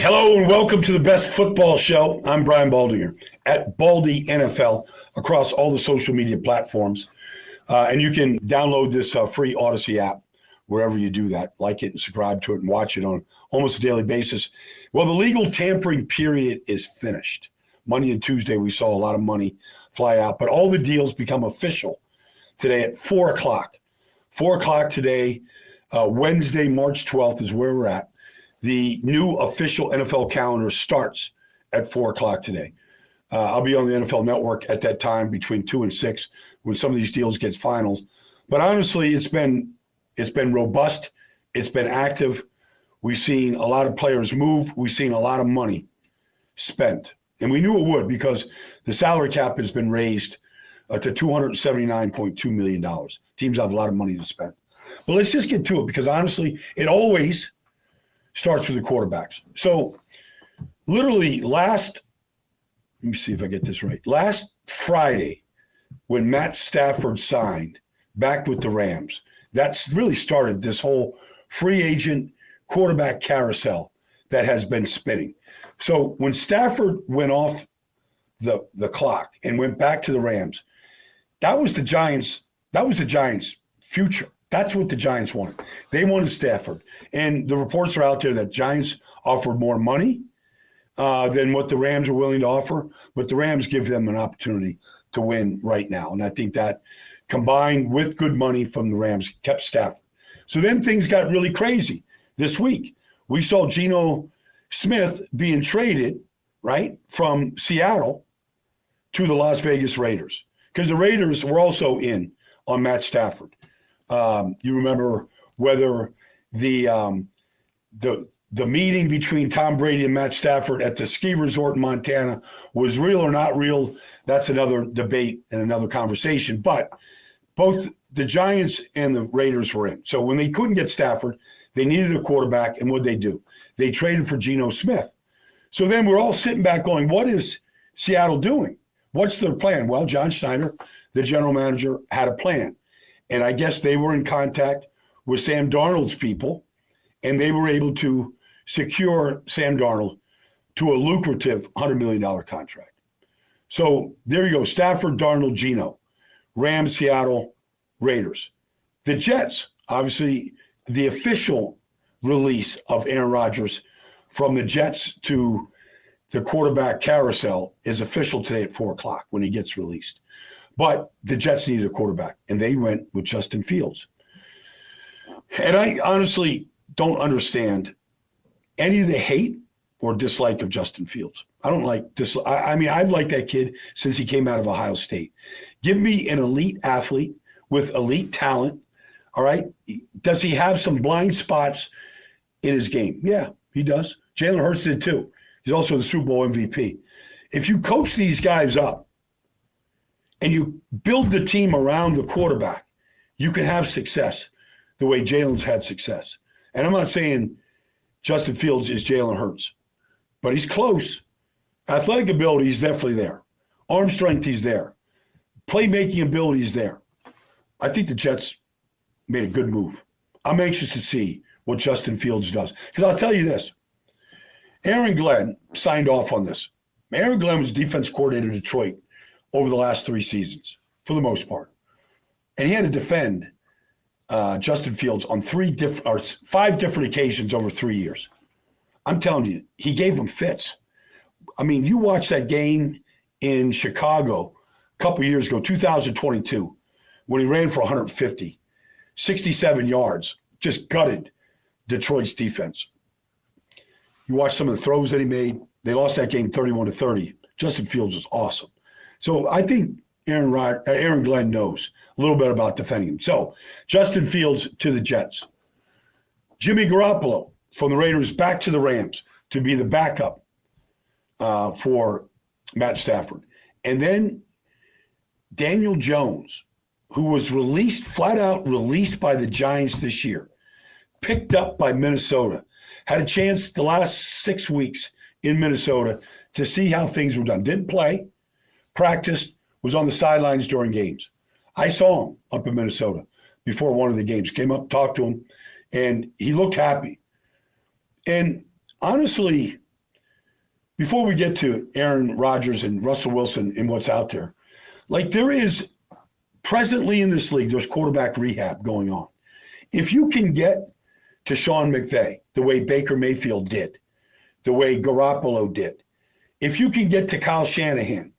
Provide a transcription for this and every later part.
Hello and welcome to the best football show. I'm Brian Baldinger at Baldy NFL across all the social media platforms. And you can download this free Odyssey app wherever you do that. Like it and subscribe to it and watch it on almost a daily basis. Well, the legal tampering period is finished. Monday and Tuesday, we saw a lot of money fly out, but all the deals become official today at 4 o'clock. 4 o'clock today, Wednesday, March 12th is where we're at. The new official NFL calendar starts at 4 o'clock today. I'll be on the NFL Network at that time between 2 and 6 when some of these deals get finals. But honestly, it's been robust. It's been active. We've seen a lot of players move. We've seen a lot of money spent. And we knew it would because the salary cap has been raised to $279.2 million. Teams have a lot of money to spend. But let's just get to it because honestly, it always starts with the quarterbacks. So literally let me see if I get this right. Last Friday, when Matt Stafford signed back with the Rams, that's really started this whole free agent quarterback carousel that has been spinning. So when Stafford went off the clock and went back to the Rams, that was the Giants' future. That's what the Giants wanted. They wanted Stafford. And the reports are out there that Giants offered more money than what the Rams are willing to offer, but the Rams give them an opportunity to win right now. And I think that combined with good money from the Rams kept Stafford. So then things got really crazy this week. We saw Geno Smith being traded, right, from Seattle to the Las Vegas Raiders because the Raiders were also in on Matt Stafford. You remember whether the meeting between Tom Brady and Matt Stafford at the ski resort in Montana was real or not real. That's another debate and another conversation. But both the Giants and the Raiders were in. So when they couldn't get Stafford, they needed a quarterback. And what'd they do? They traded for Geno Smith. So then we're all sitting back going, what is Seattle doing? What's their plan? Well, John Schneider, the general manager, had a plan. And I guess they were in contact with Sam Darnold's people, and they were able to secure Sam Darnold to a lucrative $100 million contract. So there you go, Stafford, Darnold, Geno, Rams, Seattle, Raiders. The Jets, obviously the official release of Aaron Rodgers from the Jets to the quarterback carousel is official today at 4 o'clock when he gets released. But the Jets needed a quarterback, and they went with Justin Fields. And I honestly don't understand any of the hate or dislike of Justin Fields. I don't like this. I mean, I've liked that kid since he came out of Ohio State. Give me an elite athlete with elite talent, all right? Does he have some blind spots in his game? Yeah, he does. Jalen Hurts did too. He's also the Super Bowl MVP. If you coach these guys up, and you build the team around the quarterback, you can have success the way Jalen's had success. And I'm not saying Justin Fields is Jalen Hurts, but he's close. Athletic ability is definitely there. Arm strength, he's there. Playmaking ability is there. I think the Jets made a good move. I'm anxious to see what Justin Fields does. Because I'll tell you this. Aaron Glenn signed off on this. Aaron Glenn was defense coordinator of Detroit over the last 3 seasons, for the most part. And he had to defend Justin Fields on 5 different occasions over 3 years. I'm telling you, he gave him fits. I mean, you watch that game in Chicago a couple years ago, 2022, when he ran for 150, 67 yards, just gutted Detroit's defense. You watch some of the throws that he made. They lost that game 31-30. Justin Fields was awesome. So I think Aaron Glenn knows a little bit about defending him. So Justin Fields to the Jets. Jimmy Garoppolo from the Raiders back to the Rams to be the backup for Matt Stafford. And then Daniel Jones, who was flat out released by the Giants this year, picked up by Minnesota, had a chance the last 6 weeks in Minnesota to see how things were done. Didn't play. Practiced, was on the sidelines during games. I saw him up in Minnesota before one of the games. Came up, talked to him, and he looked happy. And honestly, before we get to Aaron Rodgers and Russell Wilson and what's out there, like there is presently in this league, there's quarterback rehab going on. If you can get to Sean McVay the way Baker Mayfield did, the way Garoppolo did, if you can get to Kyle Shanahan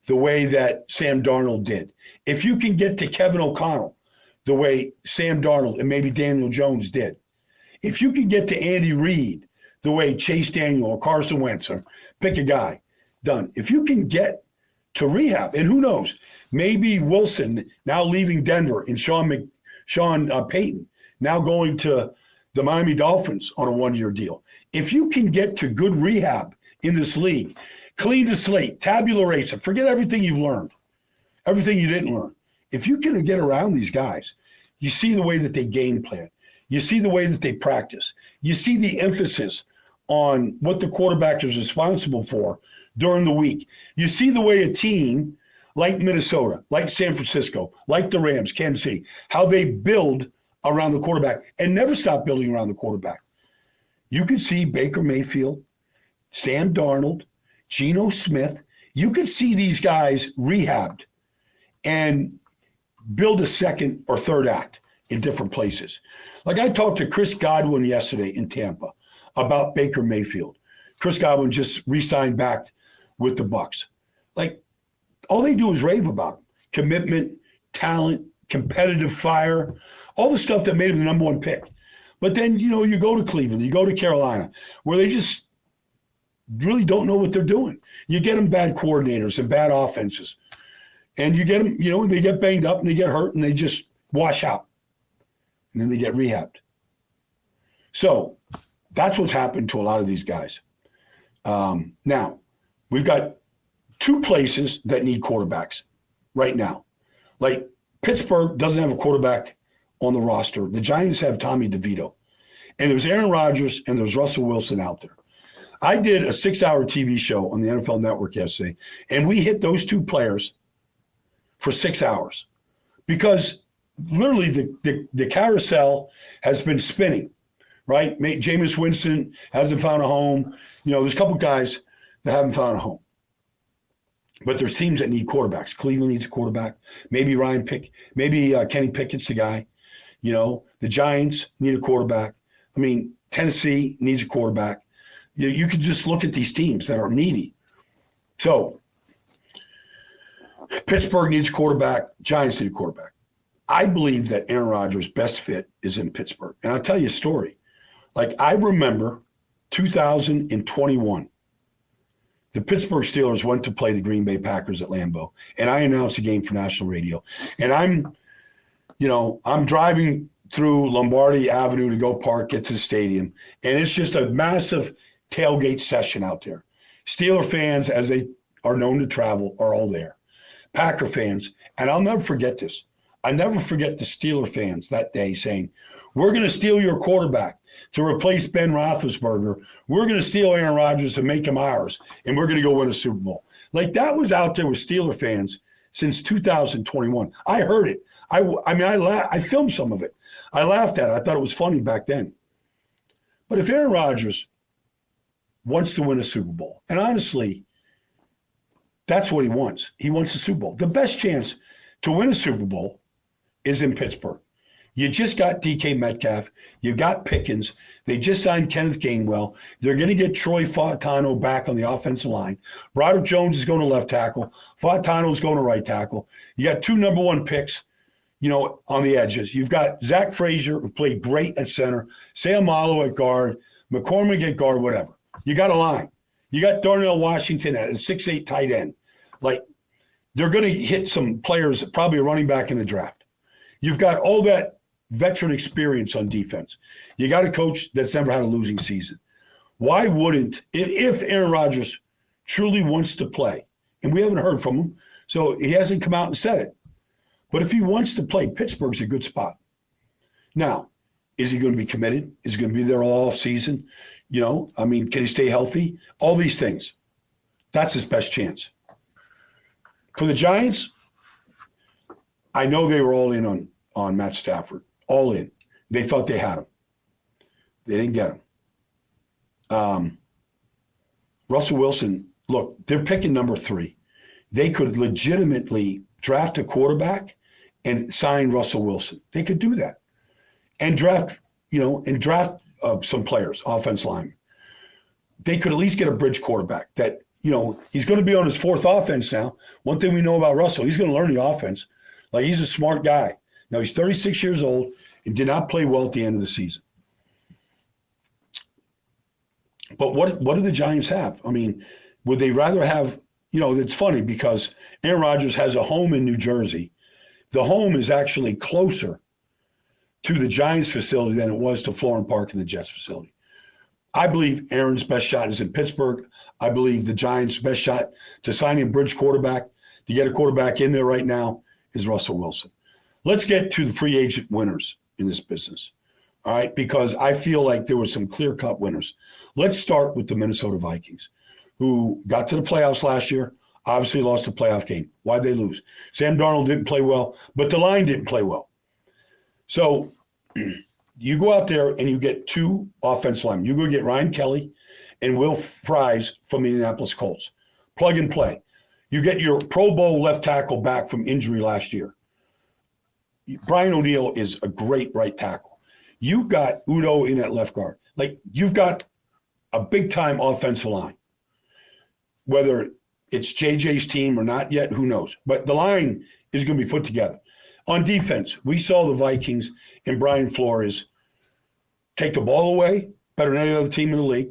the way that Sam Darnold did, if you can get to Kevin O'Connell the way Sam Darnold and maybe Daniel Jones did, if you can get to Andy Reid the way Chase Daniel or Carson Wentz, or pick a guy, done. If you can get to rehab, and who knows, maybe Wilson now leaving Denver and Sean Payton now going to the Miami Dolphins on a one-year deal. If you can get to good rehab in this league, clean the slate, tabula rasa, forget everything you've learned, everything you didn't learn. If you can get around these guys, you see the way that they game plan. You see the way that they practice. You see the emphasis on what the quarterback is responsible for during the week. You see the way a team like Minnesota, like San Francisco, like the Rams, Kansas City, how they build around the quarterback and never stop building around the quarterback. You can see Baker Mayfield, Sam Darnold, Geno Smith. You could see these guys rehabbed and build a second or third act in different places. Like I talked to Chris Godwin yesterday in Tampa about Baker Mayfield. Chris Godwin just re-signed back with the Bucs. Like all they do is rave about him. Commitment, talent, competitive fire, all the stuff that made him the number one pick. But then, you know, you go to Cleveland, you go to Carolina, where they just really don't know what they're doing. You get them bad coordinators and bad offenses. And you get them, you know, they get banged up and they get hurt and they just wash out. And then they get rehabbed. So that's what's happened to a lot of these guys. Now, we've got two places that need quarterbacks right now. Like Pittsburgh doesn't have a quarterback on the roster. The Giants have Tommy DeVito. And there's Aaron Rodgers and there's Russell Wilson out there. I did a 6-hour TV show on the NFL Network yesterday, and we hit those two players for 6 hours because literally the carousel has been spinning, right? Jameis Winston hasn't found a home. You know, there's a couple guys that haven't found a home. But there's teams that need quarterbacks. Cleveland needs a quarterback. Maybe Kenny Pickett's the guy. You know, the Giants need a quarterback. I mean, Tennessee needs a quarterback. You could just look at these teams that are needy. So Pittsburgh needs a quarterback. Giants need a quarterback. I believe that Aaron Rodgers' best fit is in Pittsburgh. And I'll tell you a story. Like, I remember 2021. The Pittsburgh Steelers went to play the Green Bay Packers at Lambeau, and I announced a game for national radio. And I'm driving through Lombardi Avenue to go park, get to the stadium, and it's just a massive tailgate session out there. Steeler fans, as they are known to travel, are all there. Packer fans, and I'll never forget this. I never forget the Steeler fans that day saying, "We're going to steal your quarterback to replace Ben Roethlisberger. We're going to steal Aaron Rodgers and make him ours, and we're going to go win a Super Bowl." Like, that was out there with Steeler fans since 2021. I heard it. I filmed some of it. I laughed at it. I thought it was funny back then. But if Aaron Rodgers wants to win a Super Bowl, and honestly, that's what he wants. He wants a Super Bowl. The best chance to win a Super Bowl is in Pittsburgh. You just got DK Metcalf. You got Pickens. They just signed Kenneth Gainwell. They're going to get Troy Fautano back on the offensive line. Broderick Jones is going to left tackle. Fautano is going to right tackle. You got two number one picks, you know, on the edges. You've got Zach Frazier, who played great at center, Sam Malo at guard, McCormick at guard, whatever. You got a line. You got Darnell Washington at a 6'8" tight end. Like, they're going to hit some players, probably a running back in the draft. You've got all that veteran experience on defense. You got a coach that's never had a losing season. Why wouldn't, if Aaron Rodgers truly wants to play, and we haven't heard from him, so he hasn't come out and said it, but if he wants to play, Pittsburgh's a good spot. Now, is he going to be committed? Is he going to be there all season? You know, I mean, can he stay healthy? All these things. That's his best chance. For the Giants, I know they were all in on Matt Stafford. All in. They thought they had him. They didn't get him. Russell Wilson, look, they're picking number 3. They could legitimately draft a quarterback and sign Russell Wilson. They could do that and draft some players, offense linemen. They could at least get a bridge quarterback that, he's going to be on his 4th offense now. One thing we know about Russell, he's going to learn the offense. Like, he's a smart guy. Now, he's 36 years old and did not play well at the end of the season. But what do the Giants have? I mean, would they rather have, it's funny because Aaron Rodgers has a home in New Jersey. The home is actually closer to the Giants facility than it was to Florham Park and the Jets facility. I believe Aaron's best shot is in Pittsburgh. I believe the Giants' best shot to sign a bridge quarterback, to get a quarterback in there right now, is Russell Wilson. Let's get to the free agent winners in this business, all right? Because I feel like there were some clear-cut winners. Let's start with the Minnesota Vikings, who got to the playoffs last year, obviously lost the playoff game. Why'd they lose? Sam Darnold didn't play well, but the line didn't play well. So you go out there and you get 2 offensive linemen. You go get Ryan Kelly and Will Fries from the Indianapolis Colts. Plug and play. You get your Pro Bowl left tackle back from injury last year. Brian O'Neill is a great right tackle. You've got Udo in at left guard. Like, you've got a big-time offensive line. Whether it's JJ's team or not yet, who knows? But the line is going to be put together. On defense, we saw the Vikings and Brian Flores take the ball away better than any other team in the league.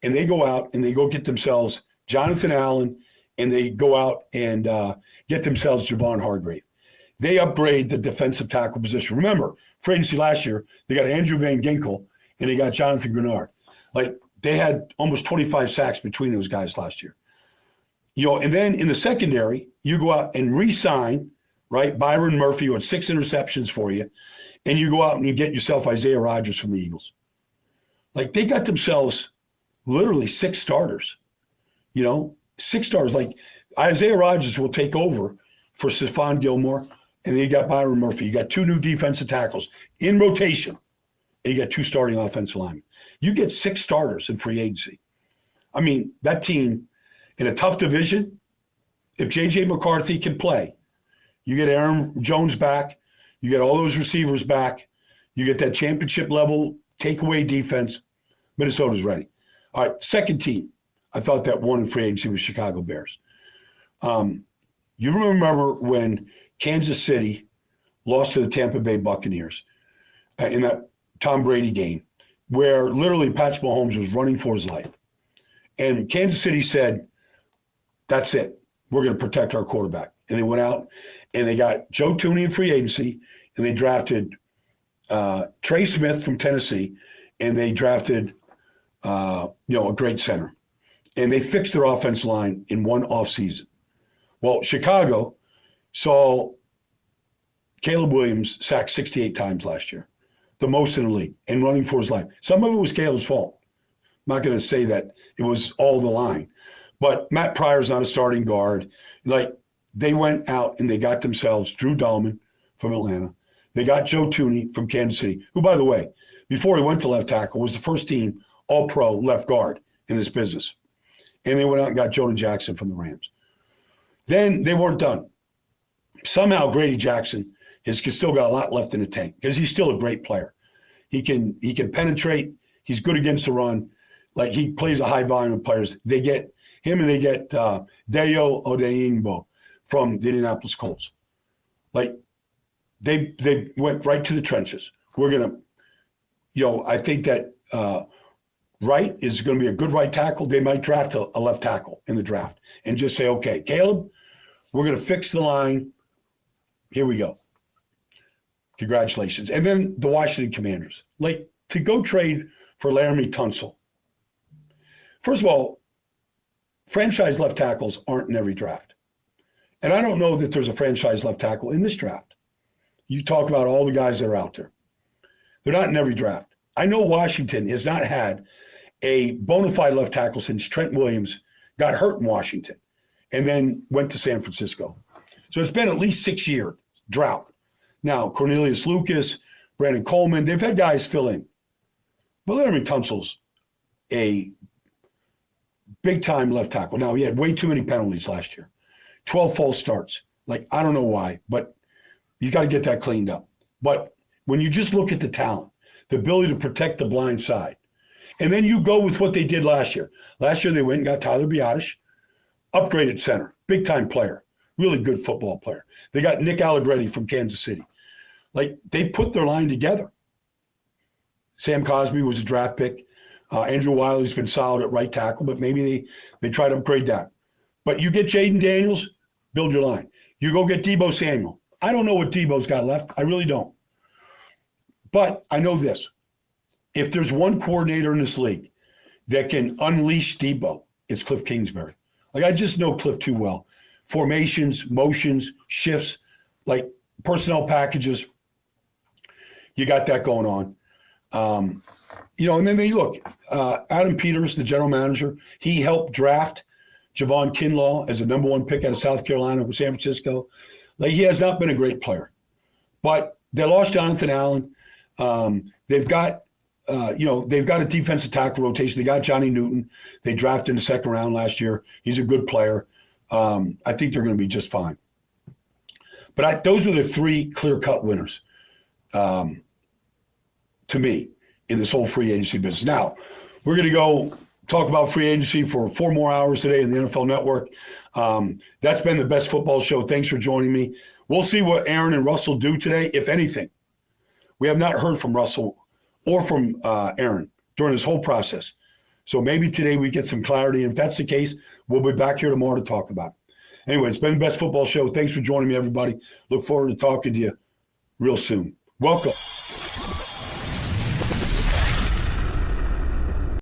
And they go out and they go get themselves Jonathan Allen, and they go out and get themselves Javon Hargrave. They upgrade the defensive tackle position. Remember, free agency last year, they got Andrew Van Ginkel and they got Jonathan Grenard. Like, they had almost 25 sacks between those guys last year. And then in the secondary, you go out and re-sign, right, Byron Murphy, who had 6 interceptions for you, and you go out and you get yourself Isaiah Rodgers from the Eagles. Like, they got themselves literally 6 starters, 6 starters. Like, Isaiah Rodgers will take over for Stephon Gilmore, and then you got Byron Murphy. You got 2 new defensive tackles in rotation, and you got 2 starting offensive linemen. You get 6 starters in free agency. I mean, that team in a tough division, if J.J. McCarthy can play, you get Aaron Jones back, you get all those receivers back, you get that championship level takeaway defense, Minnesota's ready. All right, second team, I thought that won in free agency was Chicago Bears. You remember when Kansas City lost to the Tampa Bay Buccaneers in that Tom Brady game, where literally Patrick Mahomes was running for his life. And Kansas City said, that's it. We're going to protect our quarterback. And they went out and they got Joe Thuney in free agency, and they drafted Trey Smith from Tennessee, and they drafted a great center. And they fixed their offensive line in one offseason. Well, Chicago saw Caleb Williams sacked 68 times last year, the most in the league, and running for his life. Some of it was Caleb's fault. I'm not going to say that it was all the line. But Matt Pryor's not a starting guard. Like, they went out and they got themselves Drew Dahlman from Atlanta. They got Joe Thuney from Kansas City, who, by the way, before he went to left tackle, was the first team all-pro left guard in this business. And they went out and got Jonah Jackson from the Rams. Then they weren't done. Somehow Grady Jackson has still got a lot left in the tank because he's still a great player. He can penetrate. He's good against the run. Like, he plays a high volume of players. They get him and they get Dayo Odeyingbo from the Indianapolis Colts. Like, they went right to the trenches. We're going to, I think that Wright is going to be a good right tackle. They might draft a left tackle in the draft and just say, okay, Caleb, we're going to fix the line. Here we go. Congratulations. And then the Washington Commanders. Like, to go trade for Laramie Tunsil. First of all, franchise left tackles aren't in every draft. And I don't know that there's a franchise left tackle in this draft. You talk about all the guys that are out there. They're not in every draft. I know Washington has not had a bona fide left tackle since Trent Williams got hurt in Washington and then went to San Francisco. So it's been at least 6-year drought. Now, Cornelius Lucas, Brandon Coleman, they've had guys fill in. But Laramie Tunsil's a big-time left tackle. Now, he had way too many penalties last year. 12 false starts. Like, I don't know why, but you got to get that cleaned up. But when you just look at the talent, the ability to protect the blind side, and then you go with what they did last year. Last year, they went and got Tyler Biadasz, upgraded center, big-time player, really good football player. They got Nick Allegretti from Kansas City. Like, they put their line together. Sam Cosmi was a draft pick. Andrew Wiley's been solid at right tackle, but maybe they try to upgrade that. But you get Jaden Daniels, build your line. You go get Deebo Samuel. I don't know what Deebo's got left. I really don't. But I know this. If there's one coordinator in this league that can unleash Deebo, it's Cliff Kingsbury. Like, I just know Cliff too well. Formations, motions, shifts, like personnel packages. You got that going on. And then they look, Adam Peters, the general manager, he helped draft Javon Kinlaw as a number 1 pick out of South Carolina with San Francisco. Like, he has not been a great player. But they lost Jonathan Allen. They've got a defensive tackle rotation. They got Johnny Newton. They drafted in the second round last year. He's a good player. I think they're going to be just fine. But those are the 3 clear-cut winners to me in this whole free agency business. Now, we're going to go talk about free agency for 4 more hours today in the NFL Network. That's been the best football show. Thanks for joining me. We'll see what Aaron and Russell do today, if anything. We have not heard from Russell or from Aaron during this whole process. So maybe today we get some clarity. And if that's the case, we'll be back here tomorrow to talk about it. Anyway, it's been the best football show. Thanks for joining me, everybody. Look forward to talking to you real soon. Welcome.